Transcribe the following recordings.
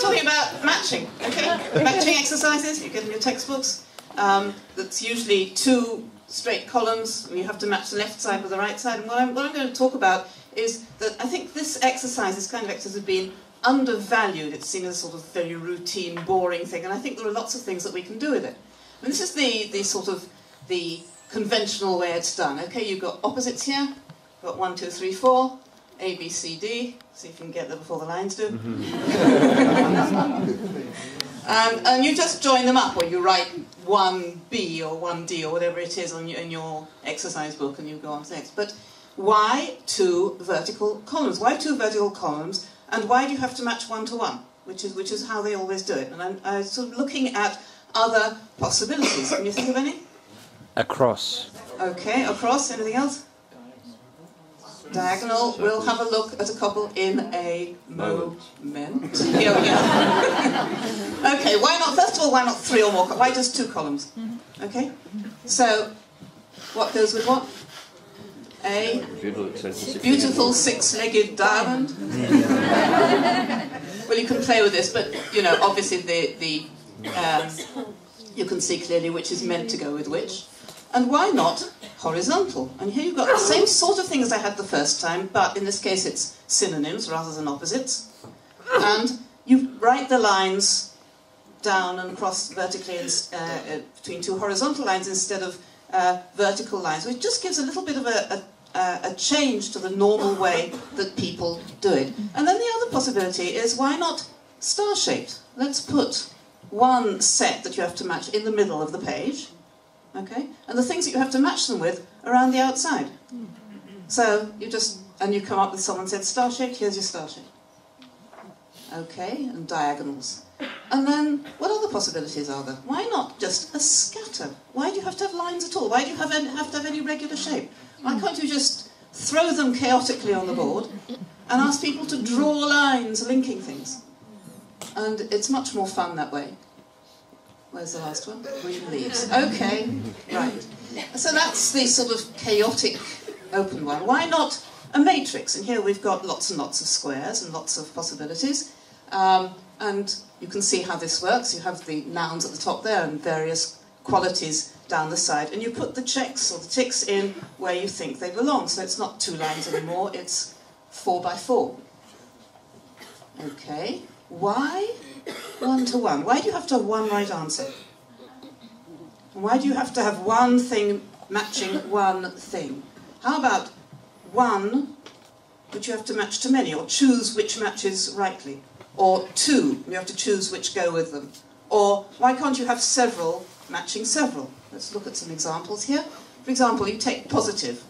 talking about matching, okay? Matching exercises you get in your textbooks. That's usually 2 straight columns. You have to match the left side with the right side. And what I'm going to talk about is that I think this exercise, this kind of exercise, has been undervalued. It's seen as a sort of very routine, boring thing. And I think there are lots of things that we can do with it. And this is the sort of the conventional way it's done. Okay, you've got opposites here. You've got 1, 2, 3, 4. A, B, C, D. See if you can get there before the lines do. And you just join them up, or you write 1B or 1D or whatever it is in your exercise book, and you go on to next. But why 2 vertical columns? Why 2 vertical columns? And why do you have to match 1 to 1? Which is how they always do it. And I'm sort of looking at other possibilities. Can you think of any? Across. Okay, across. Anything else? Diagonal. We'll have a look at a couple in a moment. Here we go. Okay, why not? First of all, why not 3 or more? Why just 2 columns? Okay. So, what goes with what? A beautiful 6-legged diamond. Well, you can play with this, but you know, obviously you can see clearly which is meant to go with which. And why not horizontal? And here you've got the same sort of thing as I had the first time, but in this case it's synonyms rather than opposites. And you write the lines down and cross vertically between 2 horizontal lines instead of vertical lines, which just gives a little bit of a change to the normal way that people do it. And then the other possibility is, why not star-shaped? Let's put one set that you have to match in the middle of the page. Okay, and the things that you have to match them with around the outside. So you come up with someone said star-shaped, here's your star-shape. Okay, and diagonals. And then, what other possibilities are there? Why not just a scatter? Why do you have to have lines at all? Why do you have to have any regular shape? Why can't you just throw them chaotically on the board and ask people to draw lines linking things? And it's much more fun that way. Where's the last one? Green leaves. Okay, right. So that's the sort of chaotic open one. Why not a matrix? And here we've got lots and lots of squares and lots of possibilities. And you can see how this works. You have the nouns at the top there and various qualities down the side. And you put the checks or the ticks in where you think they belong. So it's not 2 lines anymore, it's 4 by 4. Okay. Why 1 to 1? Why do you have to have one right answer? Why do you have to have one thing matching one thing? How about 1 which you have to match to many, or choose which matches rightly? Or 2, you have to choose which go with them? Or why can't you have several matching several? Let's look at some examples here. For example, you take positive.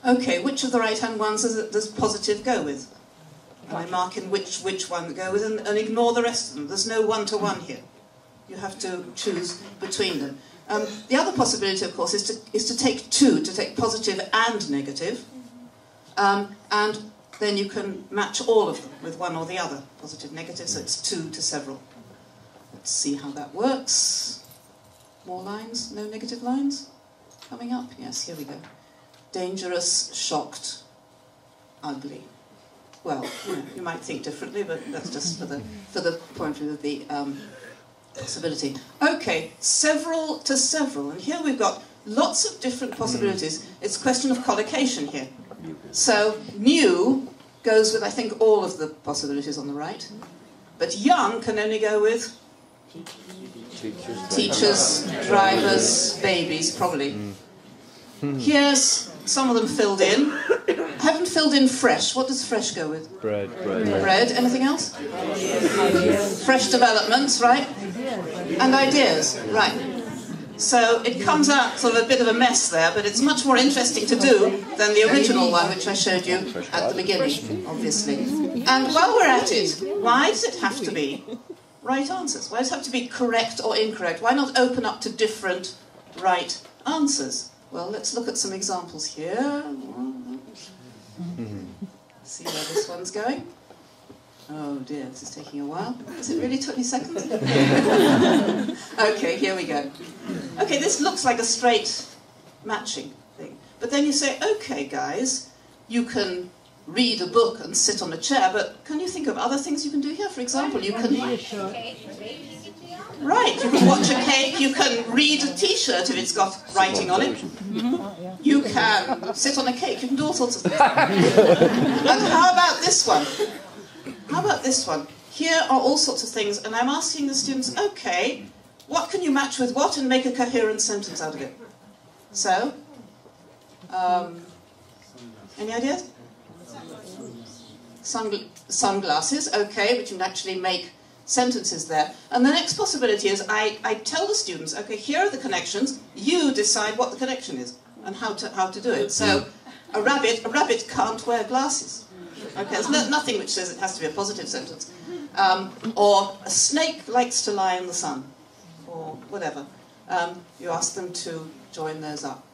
Okay, which of the right-hand ones does positive go with? And I mark in which one to go with, and ignore the rest of them. There's no 1 to 1 here. You have to choose between them. The other possibility, of course, is to take 2, to take positive and negative, and then you can match all of them with one or the other, positive, negative, so it's 2 to several. Let's see how that works. More lines, no negative lines coming up. Yes, here we go. Dangerous, shocked, ugly. Well, you might think differently, but that's just for the point of view of the possibility. Okay, several to several, and here we've got lots of different possibilities. It's a question of collocation here. So mu goes with, I think, all of the possibilities on the right, but young can only go with teachers, drivers, babies, probably. Here's some of them filled in. I haven't filled in fresh. What does fresh go with? Bread. Bread. Anything else? Fresh developments, right? And ideas, right. So it comes out sort of a bit of a mess there, but it's much more interesting to do than the original one, which I showed you at the beginning, obviously. And while we're at it, why does it have to be right answers? Why does it have to be correct or incorrect? Why not open up to different right answers? Well, let's look at some examples here. See where this one's going. Oh dear, this is taking a while. Is it really 20 seconds? Okay, here we go. Okay, this looks like a straight matching thing. But then you say, okay guys, you can read a book and sit on a chair, but can you think of other things you can do here? For example, you can... Right, you can watch a cake, you can read a t-shirt if it's got writing on it. You can sit on a cake, you can do all sorts of things. And how about this one? How about this one? Here are all sorts of things, and I'm asking the students, okay, what can you match with what and make a coherent sentence out of it? So, any ideas? Sunglasses, okay, which can actually make sentences there. And the next possibility is I tell the students, okay, here are the connections, you decide what the connection is and how to do it. So a rabbit can't wear glasses. Okay, there's nothing which says it has to be a positive sentence. Or a snake likes to lie in the sun, or whatever. You ask them to join those up.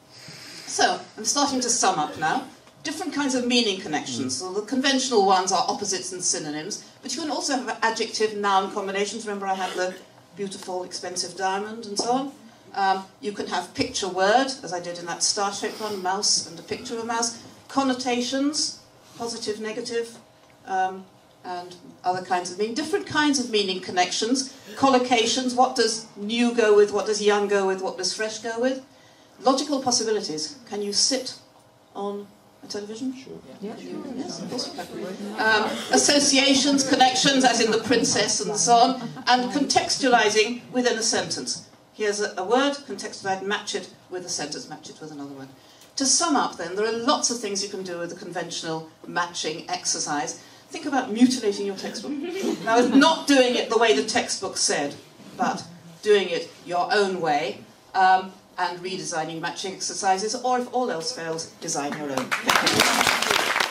So I'm starting to sum up now. Different kinds of meaning connections. So the conventional ones are opposites and synonyms, but you can also have adjective-noun combinations. Remember I had the beautiful, expensive diamond and so on. You can have picture-word, as I did in that star-shaped one, mouse and a picture of a mouse. Connotations, positive, negative, and other kinds of meaning. Different kinds of meaning connections. Collocations, what does new go with, what does young go with, what does fresh go with. Logical possibilities. Can you sit on a television? Sure. Yeah. Yes, of course you can. Associations, connections, as in the princess and so on, and contextualizing within a sentence. Here's a word, contextualize, match it with a sentence, match it with another word. To sum up then, there are lots of things you can do with the conventional matching exercise. Think about mutilating your textbook. Now, not doing it the way the textbook said, but doing it your own way, and redesigning matching exercises, or if all else fails, design your own. Thank you.